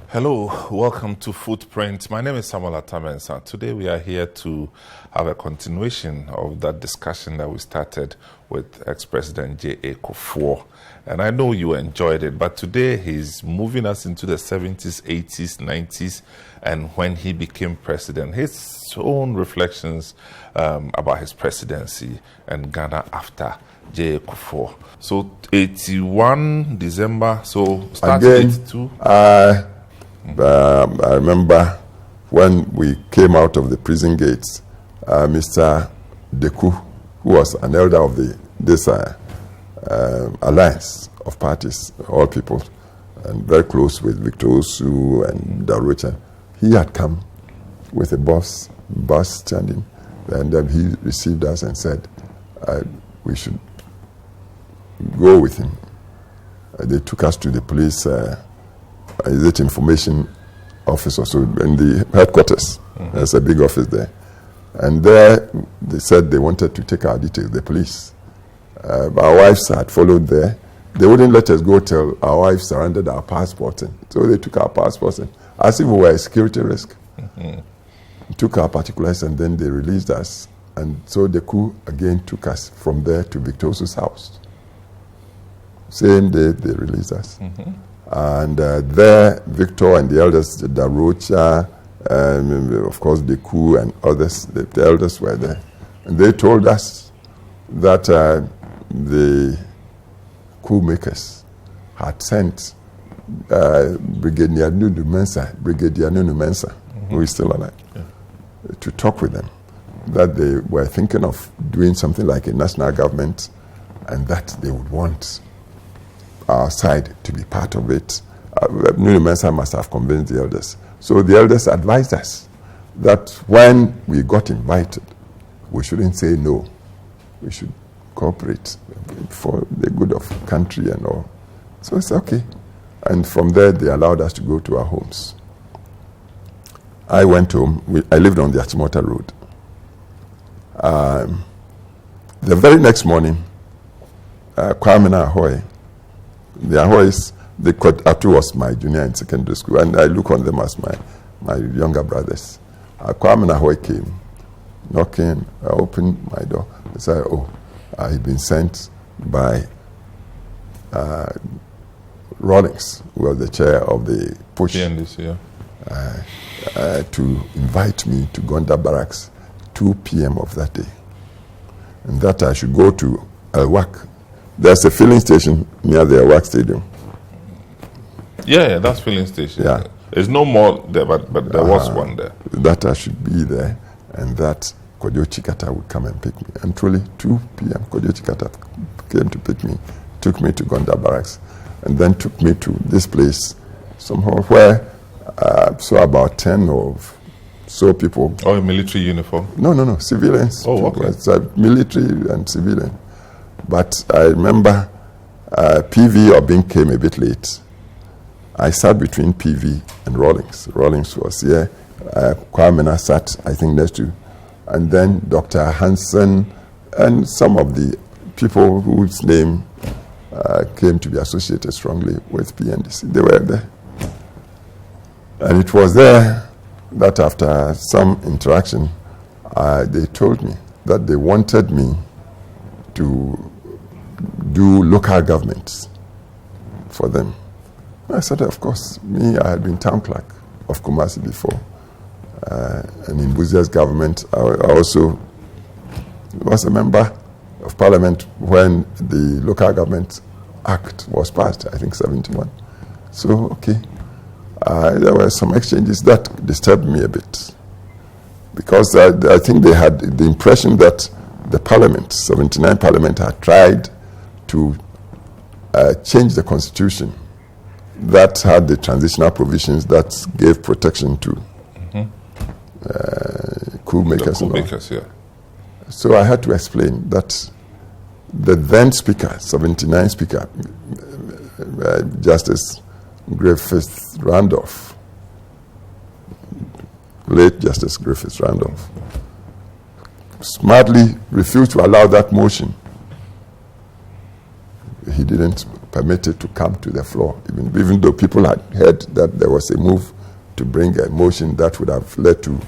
Hello, welcome to Footprint. My name is Samuel Atamensa. Today we are here to have a continuation of that discussion that we started with ex-President J.A. Kufour. And I know you enjoyed it, but today he's moving us into the 70s, 80s, 90s, and when he became president, his own reflections about his presidency and Ghana after J.A. Kufour. So 81 December, so started 82? I remember when we came out of the prison gates, Mr. Deku, who was an elder of this alliance of parties, all people, and very close with Victor Osu and Darocha, he had come with a bus standing, and then he received us and said we should go with him. They took us to the police information office also in the headquarters. There's a big office there. And there they said they wanted to take our details, the police. Our wives had followed there. They wouldn't let us go till our wives surrendered our passports. So they took our passports as if we were a security risk. Took our particulars and then they released us. And so the coup again took us from there to Victor Osu's house. Same day they released us. And there, Victor and the elders, the Darocha, of course, the coup and others, the elders were there. And they told us that the coup makers had sent Brigadier Nunu Mensah, who is still alive, to talk with them, that they were thinking of doing something like a national government and that they would want our side to be part of it. Nunu Mensah must have convinced the elders. So the elders advised us that when we got invited, we shouldn't say no. We should cooperate for the good of the country and all. So it's okay. And from there, they allowed us to go to our homes. I went home. I lived on the Achimota Road. The very next morning, Kwame Ahoy, the Ahoys, Atu was my junior in secondary school, and I look on them as my younger brothers. Kwame Ahoy came, knocking. I opened my door. They said, I'd been sent by Rawlings, who was the chair of the push, PNDC, to invite me to Gonda Barracks 2 p.m. of that day. And that I should go to Elwak. There's a filling station near the Elwak Stadium. Yeah, that's filling station. Yeah. There's no more there, but there was one there. That I should be there, and that Kojo Chikata would come and pick me. And truly, 2 p.m., Kojo Chikata came to pick me, took me to Gonda Barracks, and then took me to this place, somehow where so about 10 of so people. Oh, in military uniform? No, civilians. Oh, okay. It's military and civilian. But I remember PV Obin came a bit late. I sat between PV and Rawlings. Rawlings was here. Kwame sat, I think, next to. And then Dr. Hansen and some of the people whose name came to be associated strongly with PNDC. They were there. And it was there that after some interaction, they told me that they wanted me to do local governments for them. I said, of course, I had been town clerk of Kumasi before. And in Buzia's government, I also was a member of parliament when the Local Government Act was passed, I think 71. So, okay. There were some exchanges that disturbed me a bit. Because I think they had the impression that the parliament, 79 parliament, had tried to change the constitution that had the transitional provisions that gave protection to coup makers. So I had to explain that the then speaker, 79 speaker, Justice Griffith Randolph, late Justice Griffith Randolph, smartly refused to allow that motion. He didn't permitted to come to the floor, even though people had heard that there was a move to bring a motion that would have led to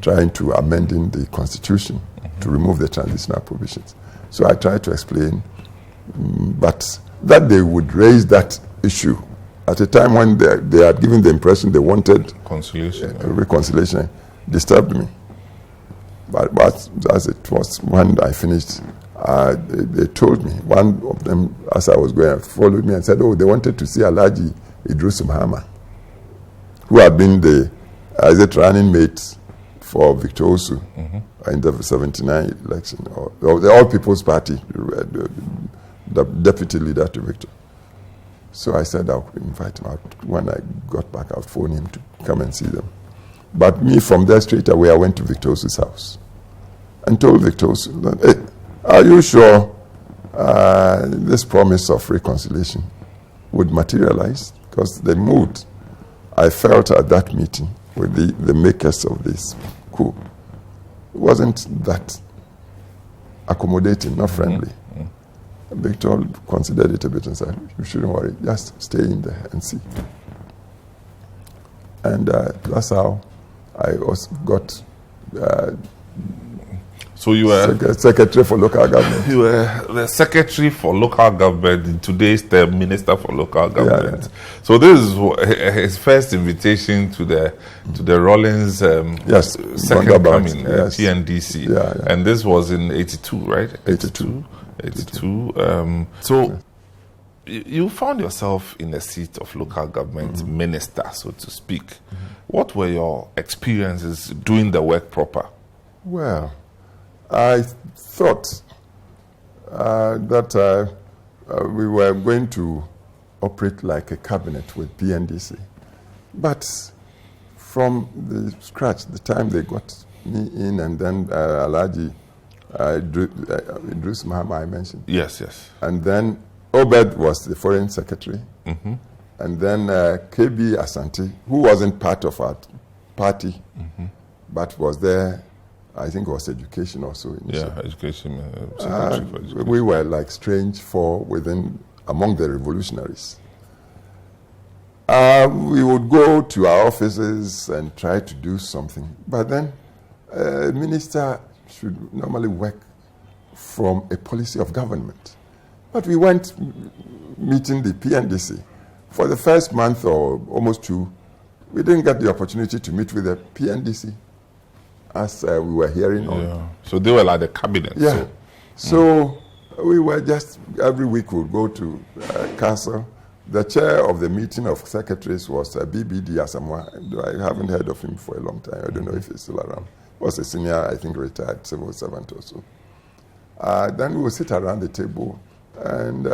trying to amending the constitution to remove the transitional provisions. So I tried to explain, but that they would raise that issue at a time when they had given the impression they wanted reconciliation disturbed me. But as it was, when I finished, they told me, one of them, as I was going, followed me and said, oh, they wanted to see Alhaji Idris Muhammad, who had been the running mate for Victor Osu in the 79 election, or the All People's Party, the deputy leader to Victor. So I said I'll invite him out. When I got back, I'll phone him to come and see them. But me, from there straight away, I went to Victor Osu's house and told Victor Osu that, hey, are you sure this promise of reconciliation would materialize? Because the mood I felt at that meeting with the makers of this coup wasn't that accommodating, not friendly. Victor considered it a bit and said, you shouldn't worry, just stay in there and see. And that's how I got so you were secretary for local government. You were the secretary for local government, in today's term, minister for local government. Yeah. So this is his first invitation to the Rawlings second coming, PNDC. Yeah. And this was in 82, right? 82. So you found yourself in the seat of local government minister, so to speak. What were your experiences doing the work proper? Well, I thought that we were going to operate like a cabinet with PNDC. But from the scratch, the time they got me in, and then Alhaji Idris Muhammad I mentioned. Yes. And then Obed was the foreign secretary. And then KB Asante, who wasn't part of our party, but was there, I think it was education also. Yeah, education. We were like strange among the revolutionaries. We would go to our offices and try to do something. But then a minister should normally work from a policy of government. But we went meeting the PNDC. For the first month or almost two, we didn't get the opportunity to meet with the PNDC as we were hearing on. So they were like the cabinet. Yeah. So we were just, every week we would go to council. The chair of the meeting of secretaries was BBD Asamoah. I haven't heard of him for a long time. I don't know if he's still around. He was a senior, I think, retired civil servant or so. Then we would sit around the table, and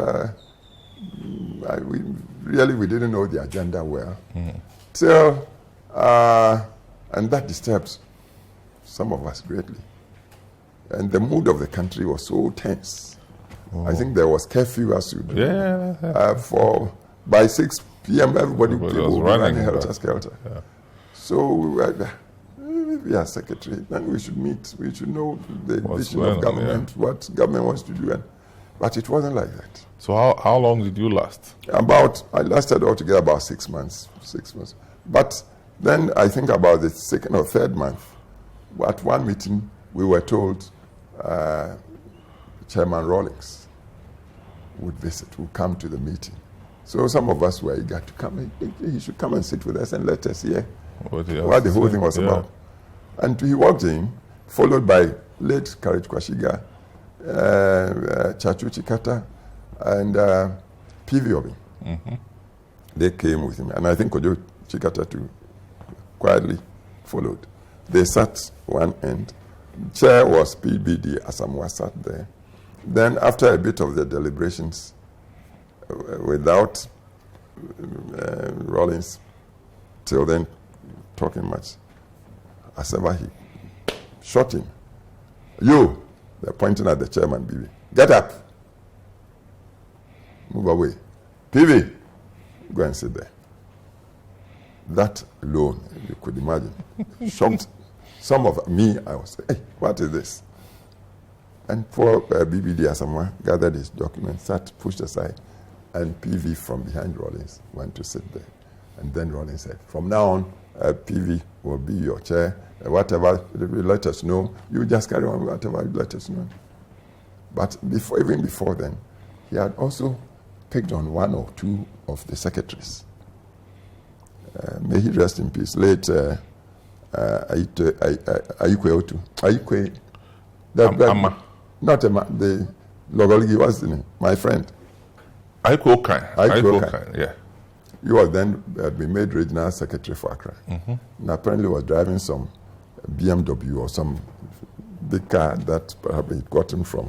we didn't know the agenda well. And that disturbs some of us greatly. And the mood of the country was so tense. I think there was curfew, as you know. By 6 p.m., everybody was running helter-skelter. Yeah. So we are secretary, then we should meet. We should know the vision of government, what government wants to do. But it wasn't like that. So how long did you last? I lasted altogether about 6 months. But then I think about the second or third month, at one meeting, we were told Chairman Rawlings would come to the meeting. So some of us were eager to come. He should come and sit with us and let us hear what the whole thing was about. And he walked in, followed by late Courage Kwashiga, Chachu Chikata, and PV Obi. They came with him. And I think Kojo Chikata too quietly followed. They sat one end. Chair was PBD Asamoah sat there. Then after a bit of the deliberations, without Rawlings till then talking much, Asaba, he shot him. You, they're pointing at the chairman, PV. Get up. Move away. PV, go and sit there. That alone, you could imagine, shocked some of me. I was saying, hey, what is this? And poor BBD Asamoah gathered his documents, pushed aside, and PV from behind Rawlings went to sit there. And then Rawlings said, from now on, PV will be your chair. Whatever you let us know, you just carry on whatever you let us know. But even before then, he had also picked on one or two of the secretaries. May he rest in peace. Late Ayikwe, not the Logoligi, what's the name? My friend. Ayikwe, yeah. He was then been made regional secretary for Accra. And apparently was driving some BMW or some big car that perhaps he got him from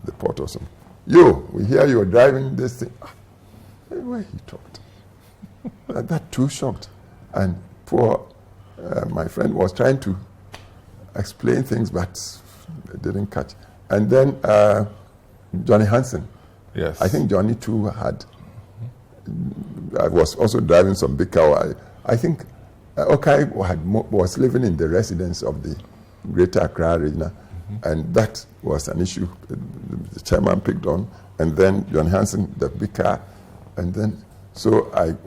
the port or something. We hear you are driving this thing. Where he talked. That too shocked. And poor my friend was trying to explain things, but they didn't catch. And then Johnny Hansen. Yes. I think Johnny too I was also driving some big car. I think Okai was living in the residence of the Greater Accra Region, and that was an issue the chairman picked on, and then John Hansen, the big car, and then so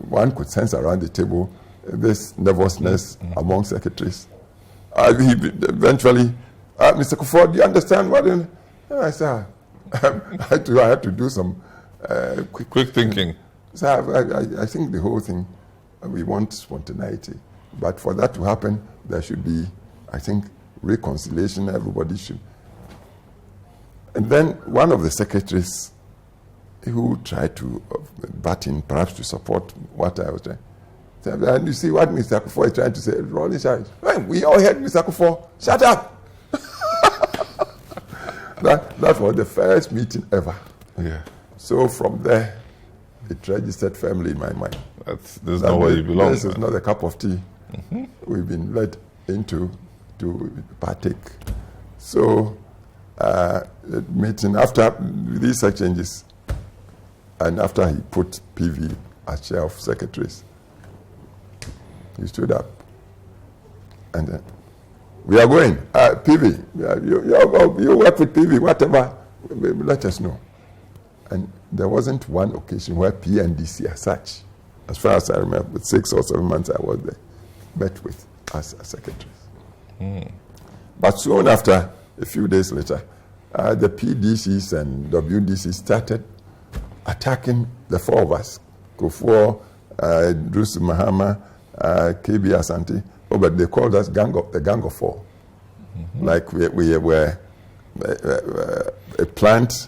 one could sense around the table this nervousness among secretaries. He eventually, Mr. Kufour, do you understand what? I said, I had to do some quick thinking. So I think the whole thing, we want spontaneity. But for that to happen, there should be, I think, reconciliation. Everybody should. And then one of the secretaries who tried to butt in, perhaps to support what I was trying. And you see what Mr. Kufour is trying to say. Rolling shout. We all heard Mr. Kufour. Shut up! That was the first meeting ever. Yeah. So from there, it registered firmly in my mind. This is not where you belong. This is not a cup of tea. We've been led into to partake. So, meeting after these exchanges, and after he put PV as chair of secretaries, he stood up and we are going. PV, you work with PV, whatever, let us know. And there wasn't one occasion where PNDC as such, as far as I remember, 6 or 7 months I was there, met with us as secretaries. But soon after, a few days later, the PDCs and WDCs started attacking the four of us, Kufour, Drusu Mahama, KB Asante, but they called us the Gang of Four. Like we were a plant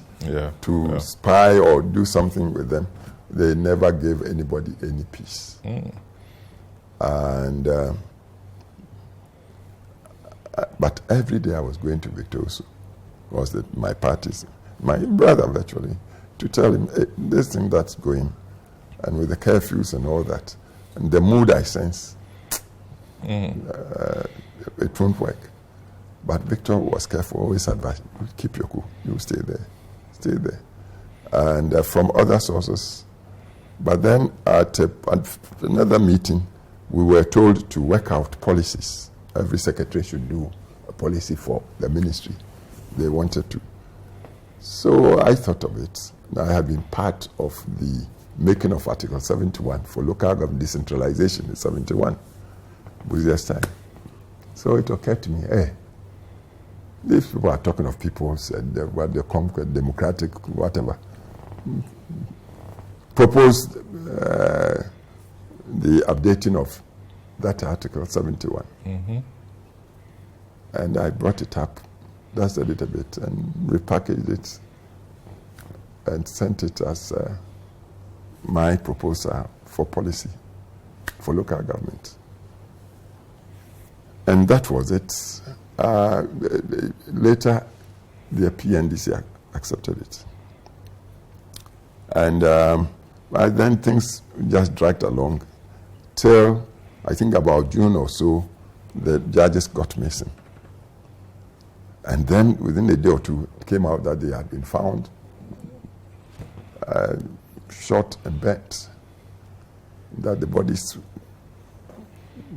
to spy or do something with them. They never gave anybody any peace. And but every day I was going to Victor Osu, was my parties, my brother virtually, to tell him, hey, this thing that's going, and with the curfews and all that, and the mood I sense, it won't work. But Victor was careful, always advised, keep your cool, you stay there. And from other sources. But then at another meeting, we were told to work out policies. Every secretary should do a policy for the ministry. They wanted to. So I thought of it. I had been part of the making of Article 71 for local government decentralization in 71, busiest time. So it occurred to me, hey, these people are talking of people said what they conquered, democratic, whatever. Proposed the updating of that Article 71. And I brought it up, dusted it a bit, and repackaged it and sent it as my proposal for policy for local government. And that was it. Later, the PNDC accepted it. And then things just dragged along till I think about June or so, the judges got missing. And then within a day or two, it came out that they had been found, shot and burnt, that the bodies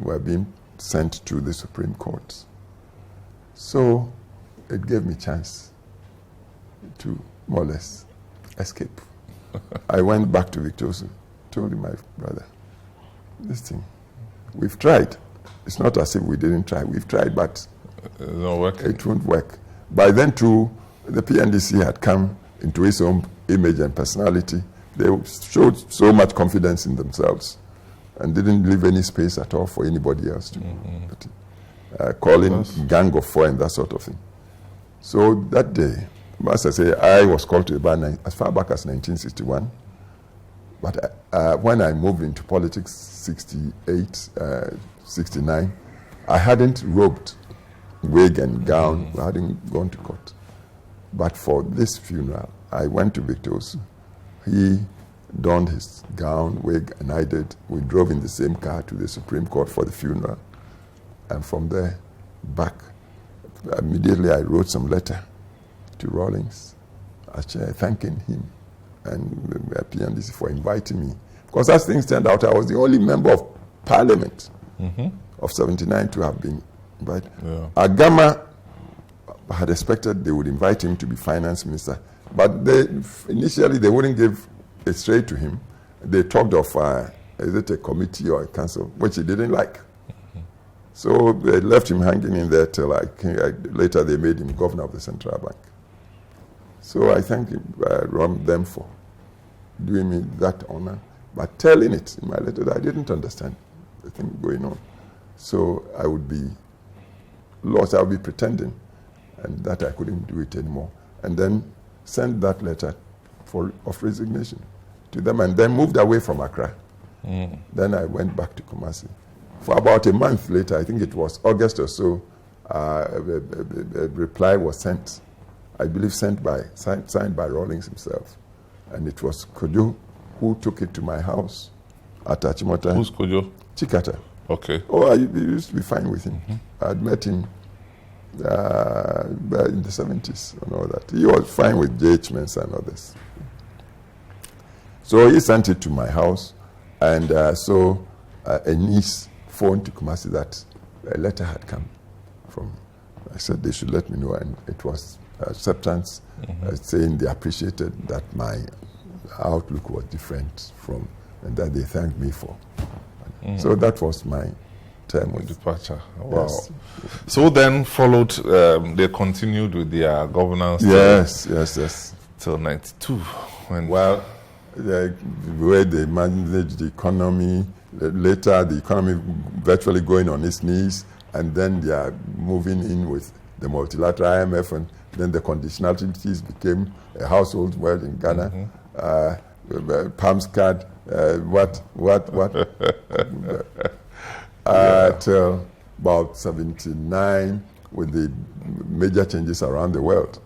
were being sent to the Supreme Court. So it gave me a chance to more or less escape. I went back to Victoria, told him, my brother, this thing, we've tried. It's not as if we didn't try. We've tried, but it won't work. By then, too, the PNDC had come into its own image and personality. They showed so much confidence in themselves and didn't leave any space at all for anybody else to calling Gang of Four and that sort of thing. So that day, as I say, I was called to the bar as far back as 1961. But when I moved into politics, 68, 69, I hadn't robed wig and gown. I hadn't gone to court. But for this funeral, I went to Victor's. He donned his gown, wig, and I did. We drove in the same car to the Supreme Court for the funeral. And from there, back, immediately I wrote some letter to Rawlings, thanking him and PNDC for inviting me. Because as things turned out, I was the only member of Parliament of 79 to have been invited. Yeah. Agama had expected they would invite him to be finance minister, but initially they wouldn't give it straight to him. They talked of, is it a committee or a council, which he didn't like. So they left him hanging in there till later they made him governor of the Central Bank. So I thank them for doing me that honor, but telling it in my letter that I didn't understand the thing going on. So I would be lost, I would be pretending, and that I couldn't do it anymore. And then sent that letter of resignation to them, and then moved away from Accra. Then I went back to Kumasi. For about a month later, I think it was August or so, a reply was sent, I believe signed by Rawlings himself. And it was Kojo who took it to my house at Achimota. Who's Kojo? Chikata. Okay. Oh, I used to be fine with him. I had met him in the 70s and all that. He was fine with J.H. Mensah and others. So he sent it to my house, and so a niece phoned to Kumasi that a letter had come from. I said they should let me know, and it was acceptance, saying they appreciated that my outlook was different from, and that they thanked me for. So that was my term with departure. Wow. Yes. So then followed, they continued with their governance. Yes. Till 92. The way they managed the economy, later the economy virtually going on its knees, and then they are moving in with the multilateral IMF, and then the conditionalities became a household word in Ghana. Palms card, what? Till about 79, with the major changes around the world,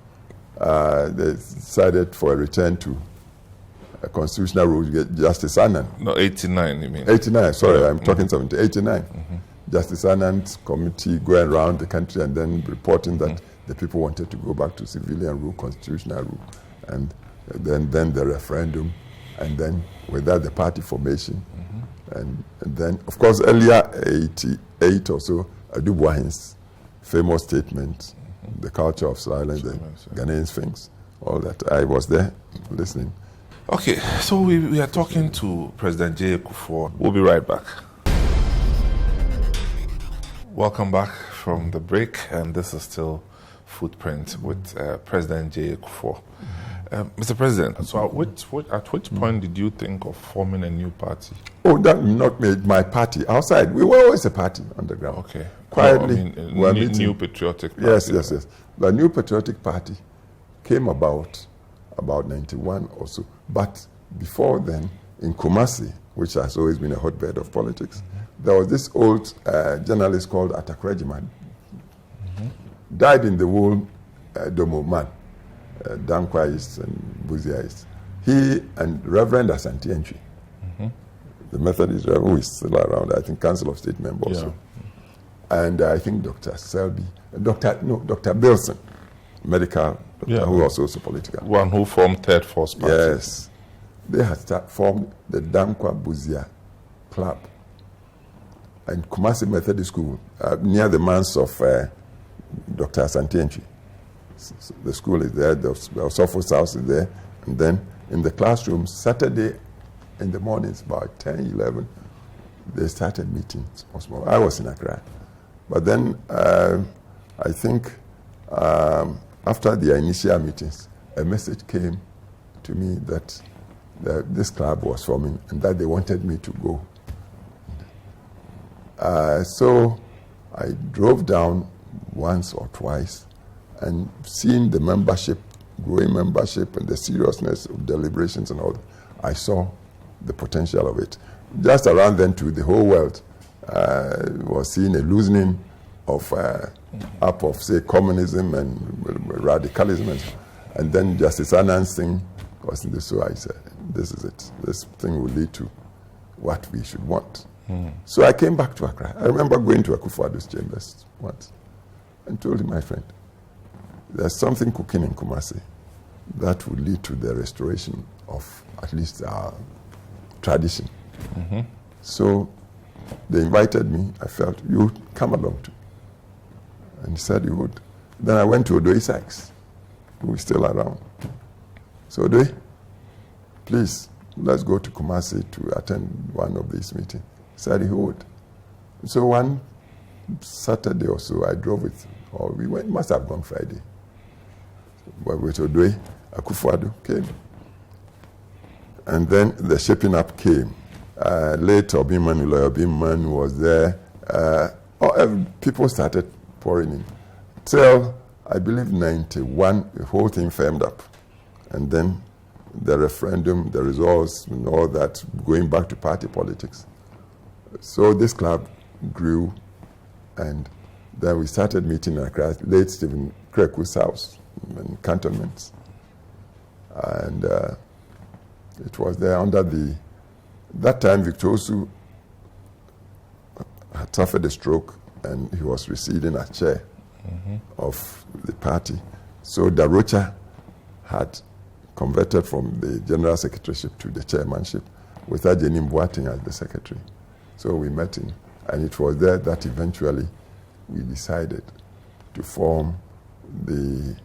they decided for a return to a constitutional rule, Justice Anand. No, 89, you mean? 89, sorry, I'm talking 70, 89. Justice Anand's committee going around the country and then reporting that the people wanted to go back to civilian rule, constitutional rule, and then the referendum, and then with that the party formation, and then of course earlier 88 or so, Adubuahin's famous statement, the culture of silence, the Ghanaian Sphinx, all that. I was there listening. Okay, so we are talking to President J.A. Kufour. We'll be right back. Welcome back from the break, and this is still Footprint with President J.A. Kufour. Mr. President, so at which point did you think of forming a new party? Oh, that not made my party outside. We were always a party underground. Okay. Quietly. No, new Patriotic Party. Yes. The New Patriotic Party came about 91 or so. But before then, in Kumasi, which has always been a hotbed of politics, there was this old journalist called Atakrejiman. Died in the war, Domo man, Dankwa East and Buzia East. He and Reverend Asante Entry, the Methodist Reverend, who is still around, I think Council of State member also. And I think Dr. Selby, Dr. Bilson, medical doctor, who was also political. One who formed Third Force Party. Yes. They had formed the Dankwa Buzia Club and Kumasi Methodist School, near the manse of Dr. Asante Entry. So the school is there, the Sopho's house is there, and then in the classroom. Saturday in the mornings, about 10, 11, they started meetings. I was in Accra. But then I think after the initial meetings, a message came to me that this club was forming and that they wanted me to go. So I drove down once or twice, and seeing the membership, growing membership, and the seriousness of deliberations and all that, I saw the potential of it. Just around then, too, the whole world was seeing a loosening of up of, say, communism and radicalism, and then Justice Anand's thing was in this. So I said, this is it. This thing will lead to what we should want. So I came back to Accra. I remember going to Akufo's chambers once and told him, my friend, there's something cooking in Kumasi that will lead to the restoration of at least our tradition. So they invited me. I felt, you come along too. And he said he would. Then I went to Odoe Sykes, who is still around. So Odoe, please, let's go to Kumasi to attend one of these meetings. He said he would. So one Saturday or so, I drove with, or we went, must have gone Friday. But with Odoe, Kufour came. And then the shaping up came. Late Obimman was there. People started pouring in. Till, I believe, 91, the whole thing firmed up. And then the referendum, the results, and all that, going back to party politics. So this club grew, and then we started meeting in Accra, late Stephen Kreku's house, in cantonments. And it was there under that time Victor Osu had suffered a stroke, and he was receiving a chair of the party. So Darocha had converted from the general secretaryship to the chairmanship with Ajeni Mboating as the secretary. So we met him, and it was there that eventually we decided to form the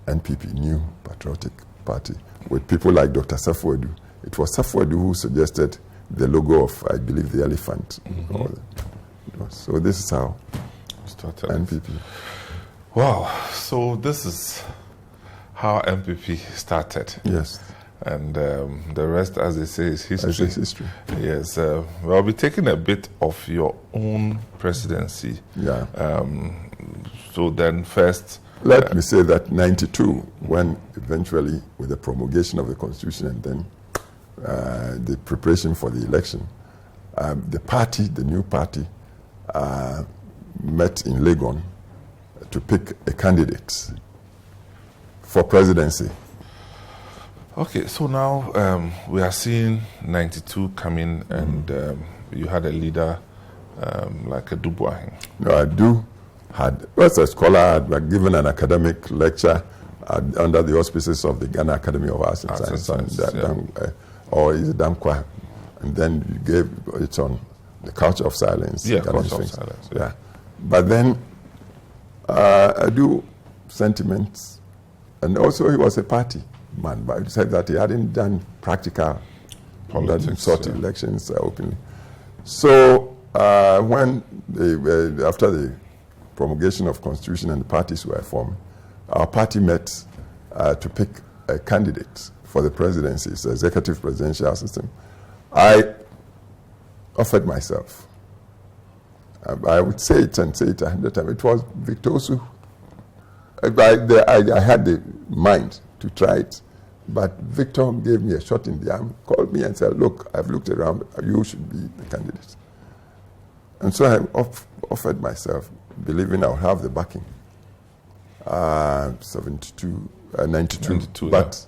NPP, New Patriotic Party, with people like Dr. Safuedu. It was Safuedu who suggested the logo of, I believe, the elephant. So this is how started NPP. Wow, so this is how NPP started. Yes. And the rest, as they say, is history. As history. Yes. I'll be taking a bit of your own presidency. Yeah. So then first... Let me say that 92, when eventually, with the promulgation of the Constitution and then the preparation for the election, the party, the new party, met in Legon to pick a candidate for presidency. Okay, so now we are seeing 92 coming, and you had a leader like a Dubois. No, was a scholar, had given an academic lecture under the auspices of the Ghana Academy of Arts and Science, or is it Damkwa? And then you gave it on the culture of silence. Yeah, culture of silence. Yeah. But then I do sentiments, and also he was a party man, but he said that he hadn't done practical politics, elections openly. So when after the promulgation of Constitution and the parties were formed, our party met to pick a candidate for the presidency. It's the executive presidential system. I offered myself. I would say it 100 times. It was Victor Osu. I had the mind to try it, but Victor gave me a shot in the arm, called me and said, look, I've looked around, you should be the candidate. And so I offered myself, believing I would have the backing. 92. But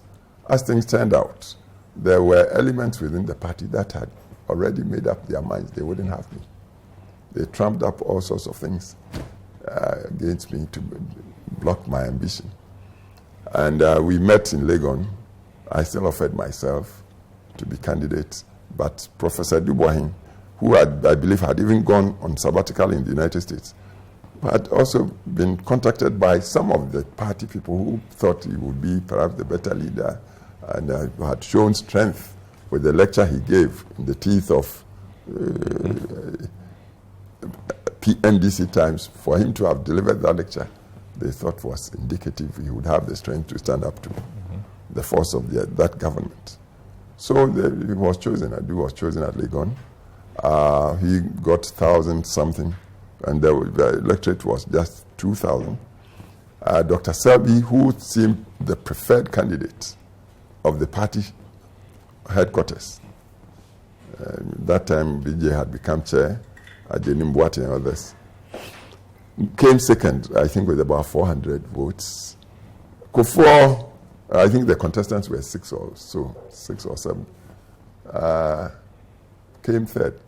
as things turned out, there were elements within the party that had already made up their minds they wouldn't have me. They trumped up all sorts of things against me to block my ambition. And we met in Legon. I still offered myself to be candidate, but Professor Dubois, who I believe had even gone on sabbatical in the United States, had also been contacted by some of the party people who thought he would be perhaps the better leader and had shown strength with the lecture he gave in the teeth of PNDC times. For him to have delivered that lecture, they thought was indicative he would have the strength to stand up to the force of that government. So he was chosen. Adu was chosen at Legon. He got 1,000 something, and the electorate was just 2,000. Dr. Selby, who seemed the preferred candidate of the party headquarters, that time BJ had become chair, Ajeni Mbwati and others, came second, I think, with about 400 votes. Kufour, I think the contestants were 6 or 7, came third.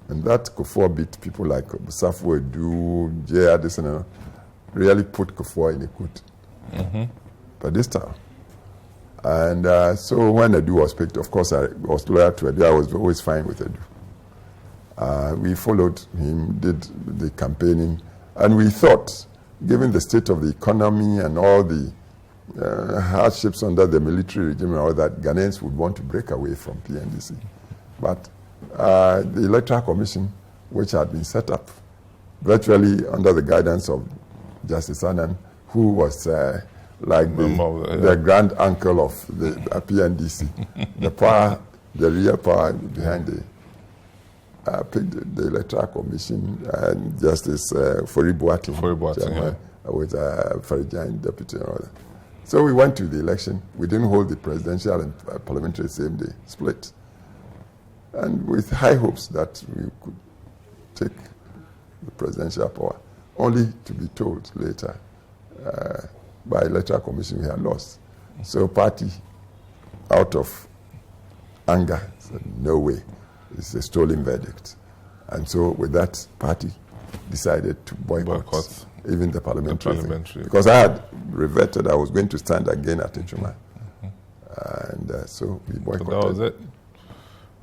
And that Kufour beat people like Safo Edu, J. Addison, really put Kufour in a good by this time. And so when Edu was picked, of course, I was loyal to Edu. I was always fine with Edu. We followed him, did the campaigning, and we thought, given the state of the economy and all the hardships under the military regime and all that, Ghanaians would want to break away from PNDC. But the Electoral Commission, which had been set up virtually under the guidance of Justice Annan, who was like the grand uncle of the PNDC, the real power behind the picked the Electoral Commission, and Justice Fori Boating, with Farijan deputy and all that. So we went to the election. We didn't hold the presidential and parliamentary same day, split. And with high hopes that we could take the presidential power, only to be told later by Electoral Commission we had lost. So party, out of anger, said, no way, it's a stolen verdict. And so with that, party decided to boycott even the parliamentary thing. Because I had reverted, I was going to stand again at Nchuma. And so we boycotted. So that was it.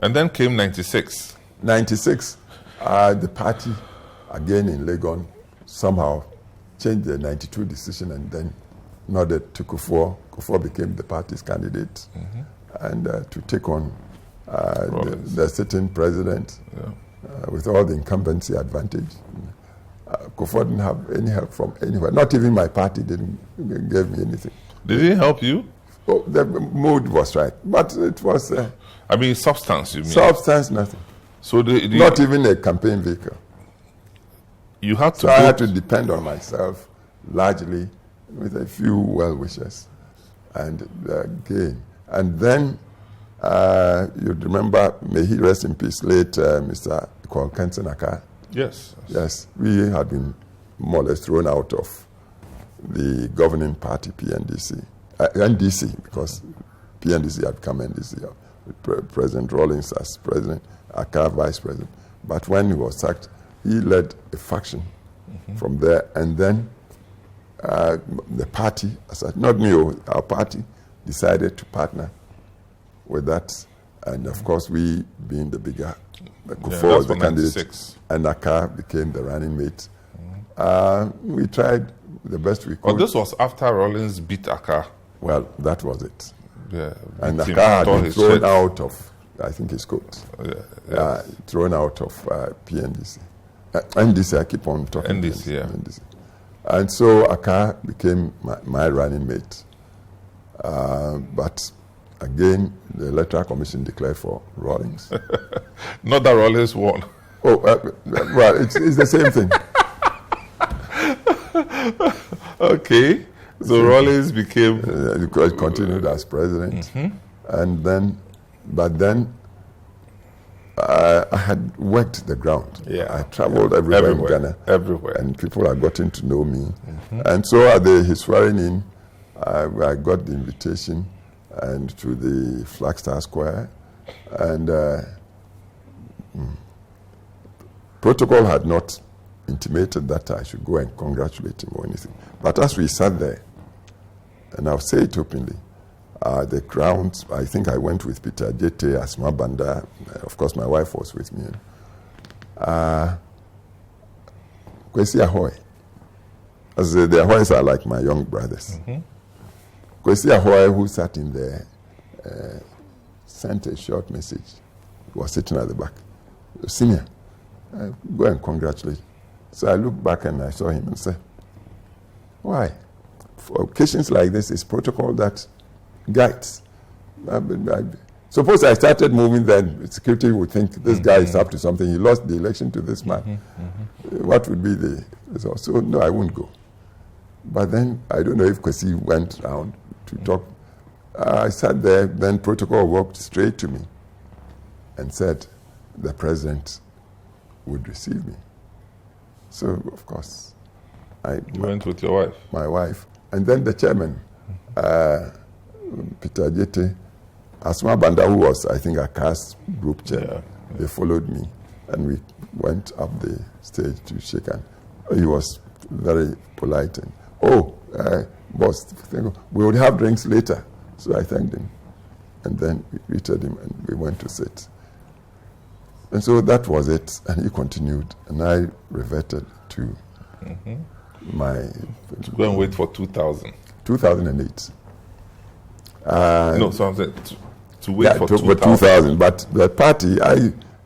And then came 96. 96, the party, again in Legon, somehow changed the 92 decision and then nodded to Kufour. Kufour became the party's candidate and to take on the sitting president with all the incumbency advantage. Kufour didn't have any help from anywhere. Not even my party didn't give me anything. Did he help you? Oh, the mood was right, but it was... I mean, substance, you mean? Substance, nothing. So not even a campaign vehicle. You had to. So I had to depend on myself largely, with a few well-wishers, and again. And then you'd remember, may he rest in peace, late Mr. Kwal Kenson Aka. Yes. Yes, we had been more or less thrown out of the governing party, PNDC, NDC, because PNDC had become NDC. President Rawlings as president, Aka vice president. But when he was sacked, he led a faction from there, and then the party, not me, our party, decided to partner with that. And of course, we being the bigger, Kufour was the candidate, 96. And Aka became the running mate. We tried the best we could. But this was after Rawlings beat Aka. Well, that was it. Yeah, and Aka had been thrown out of, I think his coat, thrown out of PNDC. NDC, I keep on talking. NDC. And so Aka became my running mate. But again, the Electoral Commission declared for Rawlings. Not that Rawlings won. Oh, well, it's the same thing. Okay. So Rawlings became... continued as president. And then, but then, I had worked the ground. Yeah. I traveled everywhere in Ghana. Everywhere. And people had gotten to know me. And so at his swearing in, I got the invitation and to the Flagstaff Square. And protocol had not intimated that I should go and congratulate him or anything. But as we sat there, and I'll say it openly, the grounds, I think I went with Peter Jete, Asma Banda, of course my wife was with me. Kwesi Ahoy, as the Ahoys are like my young brothers. Kwesi Ahoy, who sat in there, sent a short message. He was sitting at the back. Senior, go and congratulate. So I looked back and I saw him and said, why? For occasions like this, it's protocol that guides. Suppose I started moving, then security would think this guy is up to something. He lost the election to this man. What would be the result? So no, I wouldn't go. But then I don't know if Kwesi went around to talk. I sat there, then protocol walked straight to me and said the president would receive me. So, of course, You went with your wife? My wife. And then the chairman, Peter Jete, Asma Banda, who was, I think, a CAS group chair, they followed me. And we went up the stage to shake hands. He was very polite. And, boss, we would have drinks later. So I thanked him. And then we greeted him and we went to sit. And so that was it. And he continued. And I reverted to my... To go and wait for 2000. 2008. No, so I'm saying to wait for 2000. 2000. But the party,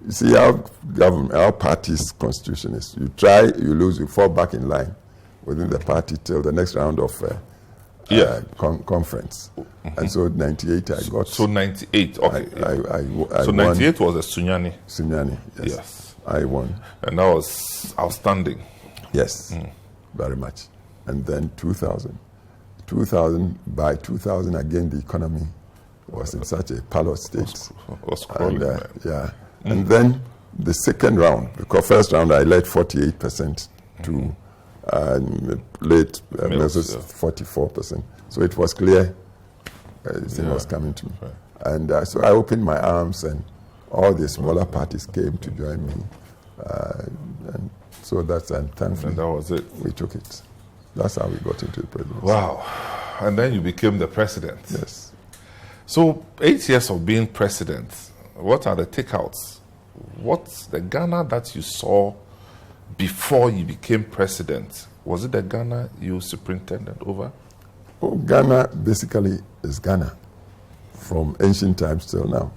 you see, our party's constitution is you try, you lose, you fall back in line within the party till the next round of conference. And so 98 I got. So 98, okay. I so 98 was a Sunyani. Sunyani, yes. I won. And that was outstanding. Yes, very much. And then 2000. By 2000 again, the economy was in such a parlor state. Was crawling. And then the second round, because first round I led 48% to late measures 44%. So it was clear this thing was coming to me. Right. And so I opened my arms and all the smaller parties came to join me. And so thankfully, and that was it. We took it. That's how we got into the presidency. Wow. And then you became the president. Yes. So 8 years of being president, what are the takeouts? What's the Ghana that you saw before you became president? Was it the Ghana you superintended over? Oh, Ghana basically is Ghana from ancient times till now.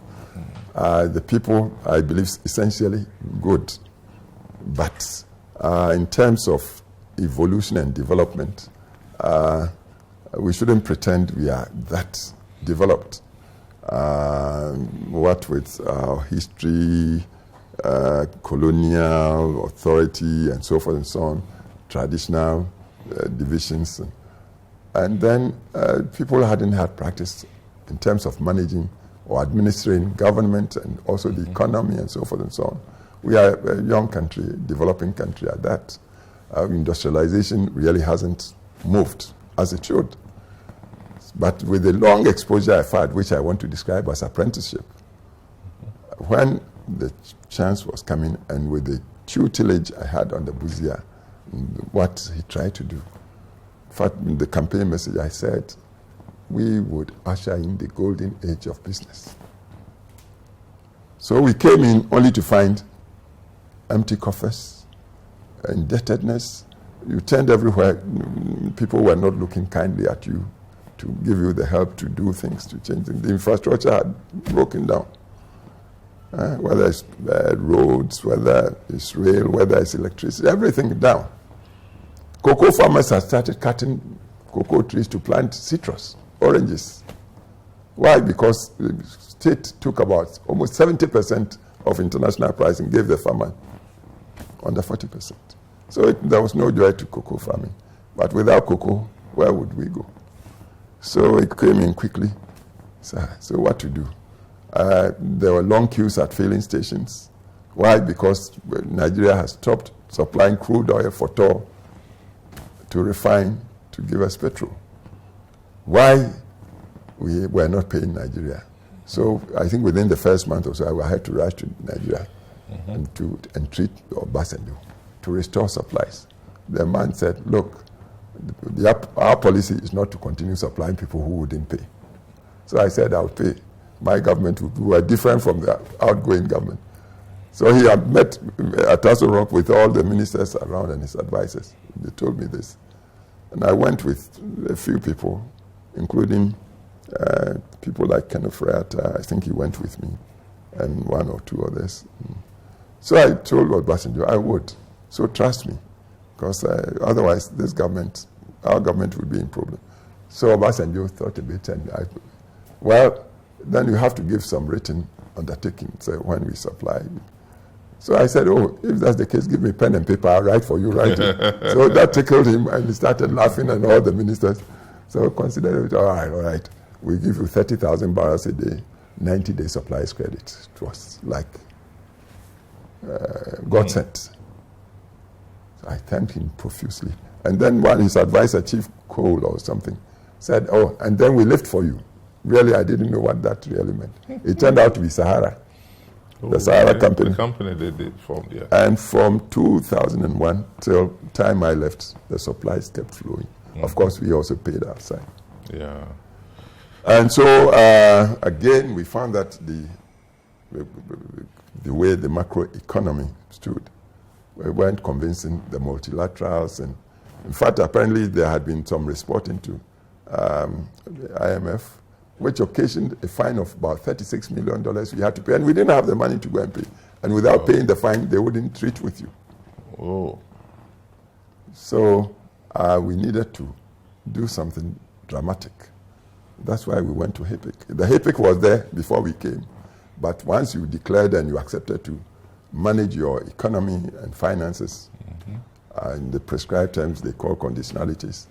The people, I believe, essentially good. But in terms of evolution and development, we shouldn't pretend we are that developed. What with our history, colonial authority, and so forth and so on, traditional divisions. And then people hadn't had practice in terms of managing or administering government and also the economy and so forth and so on. We are a young country, developing country at that. Industrialization really hasn't moved as it should. But with the long exposure I've had, which I want to describe as apprenticeship, when the chance was coming and with the tutelage I had on the Buzia, what he tried to do. In fact, in the campaign message I said, we would usher in the golden age of business. So we came in only to find empty coffers, indebtedness. You turned everywhere. People were not looking kindly at you to give you the help to do things, to change things. The infrastructure had broken down. Whether it's roads, whether it's rail, whether it's electricity, everything down. Cocoa farmers have started cutting cocoa trees to plant citrus, oranges. Why? Because the state took about almost 70% of international pricing, gave the farmer under 40%. So there was no joy to cocoa farming. But without cocoa, where would we go? So it came in quickly. So what to do? There were long queues at filling stations. Why? Because Nigeria has stopped supplying crude oil for toll to refine, to give us petrol. Why? We were not paying Nigeria. So I think within the first month or so, I had to rush to Nigeria and treat Obasanjo to restore supplies. The man said, look, our policy is not to continue supplying people who wouldn't pay. So I said, I'll pay. My government were different from the outgoing government. So he had met at Aso Rock with all the ministers around and his advisors. They told me this. And I went with a few people including people like Kenneth Freata. I think he went with me, and one or two others. So I told Obasanjo I would. So trust me, because otherwise our government would be in problem. So Obasanjo thought a bit, and then you have to give some written undertaking, so when we supply. So I said, oh, if that's the case, give me pen and paper, I'll write for you, write it. So that tickled him, and he started laughing, and all the ministers. So consider it, all right. We give you 30,000 barrels a day, 90-day supplies credit. It was like God sent. So I thanked him profusely. And then his advisor, Chief Cole or something, said, oh, and then we lift for you. Really, I didn't know what that really meant. It turned out to be Sahara, the Sahara company. The company they formed, yeah. And from 2001 till time I left, the supplies kept flowing. Of course, we also paid outside. Yeah. And so, again, we found that the way the macroeconomy stood, we weren't convincing the multilaterals. And in fact, apparently there had been some reporting to the IMF, which occasioned a fine of about $36 million we had to pay. And we didn't have the money to go and pay. And without paying the fine, they wouldn't treat with you. Oh. So we needed to do something dramatic. That's why we went to HIPIC. The HIPIC was there before we came. But once you declared and you accepted to manage your economy and finances in the prescribed terms they call conditionalities,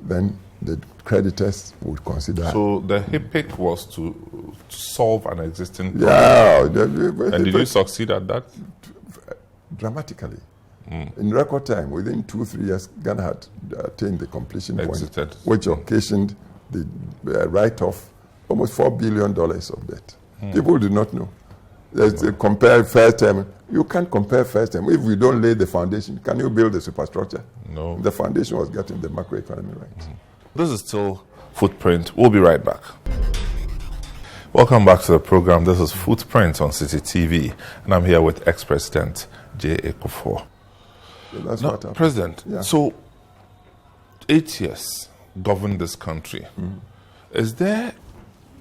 then the creditors would consider. So the HIPIC was to solve an existing problem. Yeah. And did you succeed at that? Dramatically. In record time, within 2-3 years, Ghana had attained the completion point, which occasioned the write-off almost $4 billion of debt. People do not know. Compare first term. You can't compare first term. If we don't lay the foundation, can you build the superstructure? No. The foundation was getting the macroeconomy right. This is still Footprint. We'll be right back. Welcome back to the program. This is Footprint on City TV, and I'm here with ex-President J.A. Kufour. So that's now, what happened. President, Yeah. so 8 years governed this country. Is there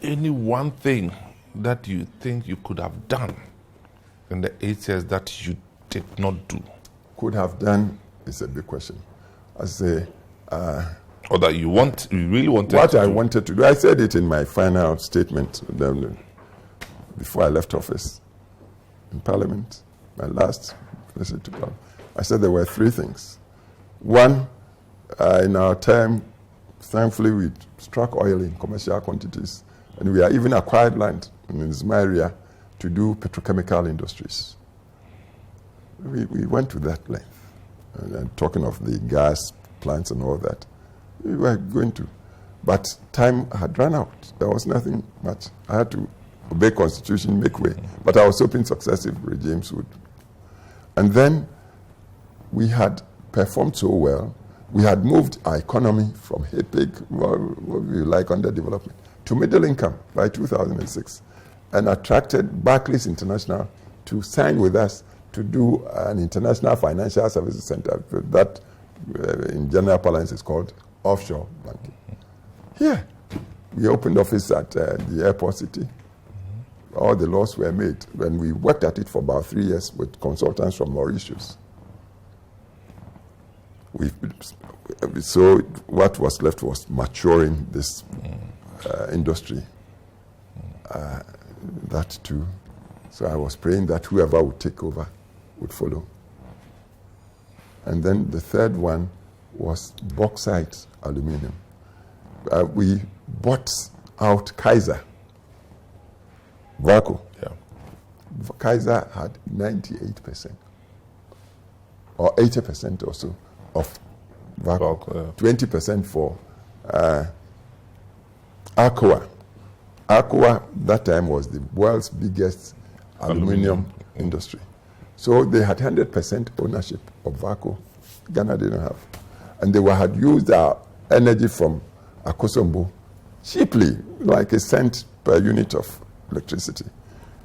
any one thing that you think you could have done in the 8 years that you did not do? Could have done is a big question. I say, or that you really wanted what to I do? wanted to do. I said it in my final statement before I left office in Parliament, my last visit to Parliament. I said there were 3 things. One, in our time, thankfully we struck oil in commercial quantities, and we are even acquired land in my area to do petrochemical industries. We went to that length. And talking of the gas plants and all that, we were going to. But time had run out. There was nothing much. I had to obey Constitution, make way. But I was hoping successive regimes would. And then we had performed so well. We had moved our economy from HIPIC, what we like, underdevelopment, to middle income by 2006, and attracted Barclays International to sign with us to do an international financial services center that, in general parlance, is called offshore banking. Here, we opened office at the airport city. All the laws were made, and we worked at it for about 3 years with consultants from Mauritius. So what was left was maturing this industry. That too. So I was praying that whoever would take over would follow. And then the third one was bauxite aluminum. We bought out Kaiser, Vaco. Yeah. Kaiser had 98% or 80% or so of Vaco. 20% for Alcoa. Alcoa that time was the world's biggest aluminum industry. So they had 100% ownership of Vaco. Ghana didn't have. And they had used our energy from Akosombo cheaply, like a cent per unit of electricity.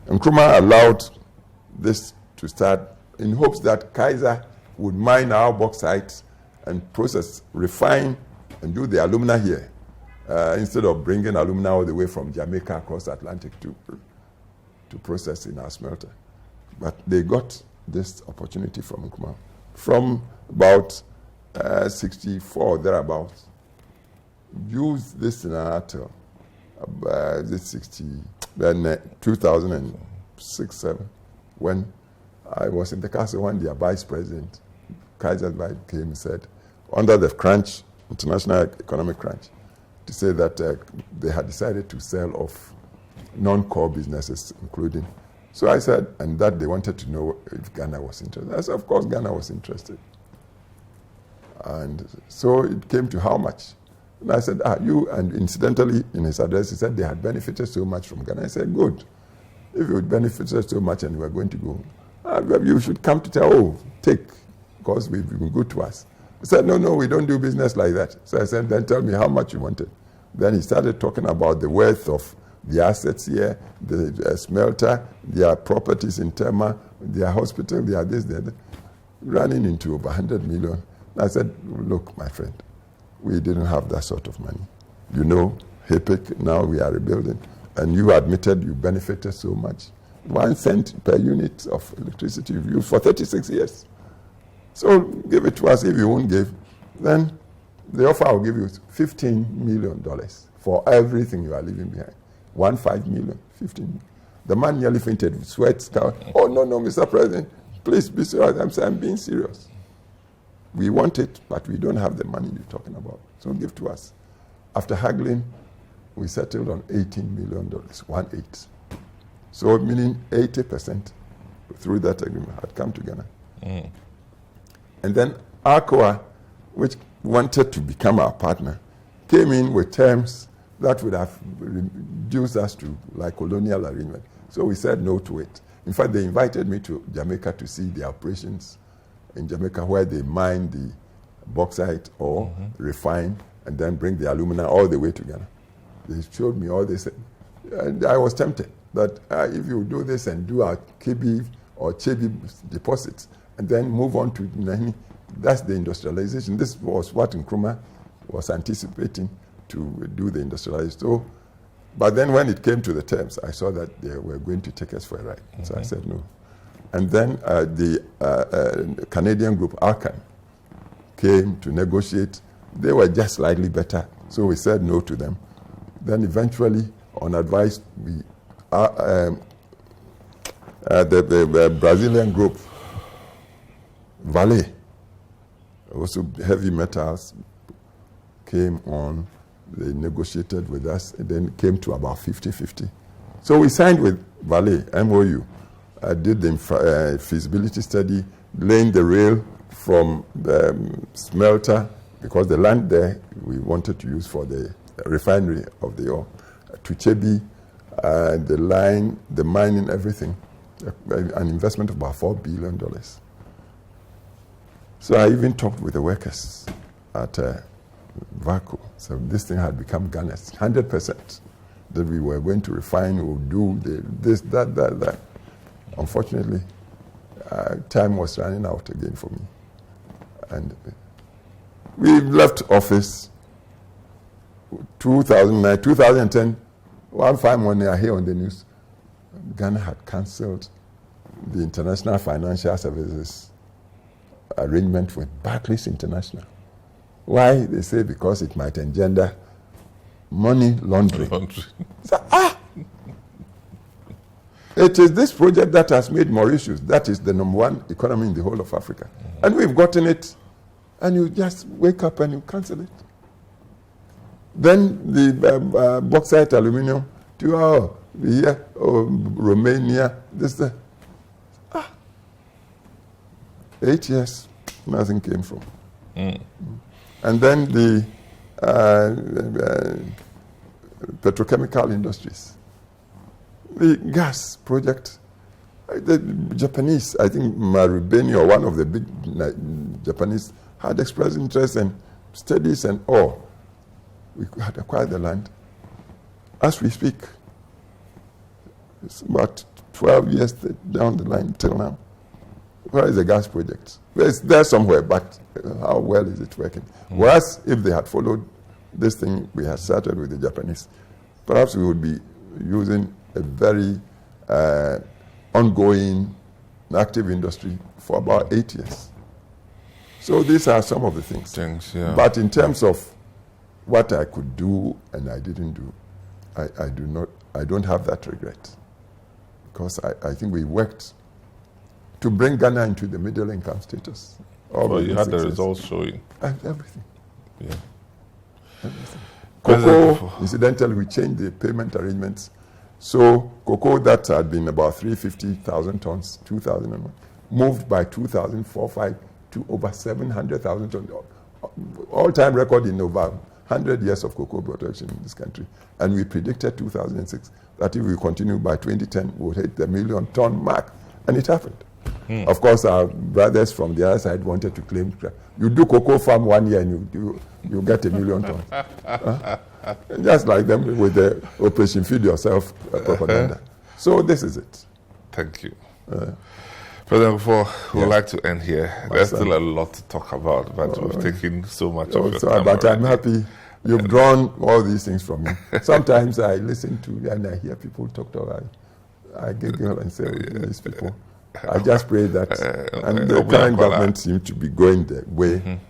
And Nkrumah allowed this to start in hopes that Kaiser would mine our bauxite and process, refine, and do the alumina here. instead of bringing alumina all the way from Jamaica across Atlantic to process in our smelter. But they got this opportunity from Nkrumah. From about 64, thereabouts, used this in an article, this 2006-7, when I was in the castle, when their vice president, Kaiser came and said, under the crunch, international economic crunch, to say that they had decided to sell off non-core businesses, including. So I said, and that they wanted to know if Ghana was interested. I said, of course, Ghana was interested. And so it came to how much? And I said, you, and incidentally, in his address, he said they had benefited so much from Ghana. I said, good. If you had benefited so much and you were going to go, you should come to tell, take, because we've been good to us. He said, no, we don't do business like that. So I said, then tell me how much you wanted. Then he started talking about the worth of the assets here, the smelter, their properties in Tema, their hospital, their this, that, running into over 100 million. And I said, look, my friend, we didn't have that sort of money. You know, HAPEC, now we are rebuilding, and you admitted you benefited so much. 1 cent per unit of electricity you've used for 36 years. So give it to us. If you won't give, then the offer will give you $15 million for everything you are leaving behind. 15 million, 15 million. The man nearly fainted with sweat. Oh, no, Mr. President, please be serious. I'm being serious. We want it, but we don't have the money you're talking about. So give to us. After haggling, we settled on $18 million, 1/8. So meaning 80% through that agreement had come to Ghana. And then ACOA, which wanted to become our partner, came in with terms that would have reduced us to like colonial arrangement. So we said no to it. In fact, they invited me to Jamaica to see the operations in Jamaica where they mine the bauxite or refine and then bring the alumina all the way to Ghana. They showed me all this. And I was tempted that if you do this and do our Kibi or Chebi deposits and then move on to Nani, that's the industrialization. This was what Nkrumah was anticipating to do the industrialization. So, but then when it came to the terms, I saw that they were going to take us for a ride. So I said no. And then the Canadian group, Arcan, came to negotiate. They were just slightly better. So we said no to them. Then eventually, on advice, the Brazilian group, Vale, also heavy metals, came on. They negotiated with us and then came to about 50-50. So we signed with Vale, MOU. I did the feasibility study, laying the rail from the smelter, because the land there we wanted to use for the refinery of the ore, to Chebi, the line, the mining, everything, an investment of about $4 billion. So I even talked with the workers at Vaco. So this thing had become Ghana's 100%. That we were going to refine, we would do this, that. Unfortunately, time was running out again for me. And we left office 2009, 2010. One fine morning I hear on the news, Ghana had cancelled the International Financial Services arrangement with Barclays International. Why? They say because it might engender money laundering. So, it is this project that has made Mauritius, that is the #1 economy in the whole of Africa. And we've gotten it, and you just wake up and you cancel it. Then the bauxite, aluminium, to Romania, this, 8 years, nothing came from. And then the petrochemical industries, the gas project, the Japanese, I think Marubeni or one of the big Japanese had expressed interest in studies and all. We had acquired the land. As we speak, it's about 12 years down the line till now. Where is the gas project? It's there somewhere, but how well is it working? Whereas if they had followed this thing we had started with the Japanese, perhaps we would be using a very ongoing, active industry for about 8 years. So these are some of the things. Yeah. But in terms of what I could do and I didn't do, I don't have that regret. Because I think we worked to bring Ghana into the middle income status. Well, you had the results showing. Everything. Yeah. Everything. Cocoa, incidentally, we changed the payment arrangements. So cocoa that had been about 350,000 tons, 2001, moved by 2004-5 to over 700,000 tons. All-time record in over 100 years of cocoa production in this country. And we predicted 2006 that if we continue by 2010, we would hit the 1 million ton mark. And it happened. Of course, our brothers from the other side wanted to claim, you do cocoa farm 1 year and you get 1 million tons. Just like them with the Operation Feed Yourself propaganda. So this is it. Thank you. President Kufour, we'd like to end here. There's still a lot to talk about, but we've taken so much of your time. But I'm happy you've drawn all these things from me. Sometimes I listen to and I hear people talk to us. I giggle and say, these people. I just pray that, and the current government seems to be going the way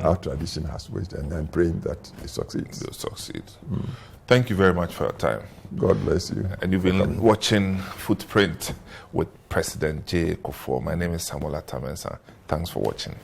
our tradition has wished, and I'm praying that it succeeds. They'll succeed. Thank you very much for your time. God bless you. And you've been watching Footprint with President J. Kufour. My name is Samuel Atamensa. Thanks for watching.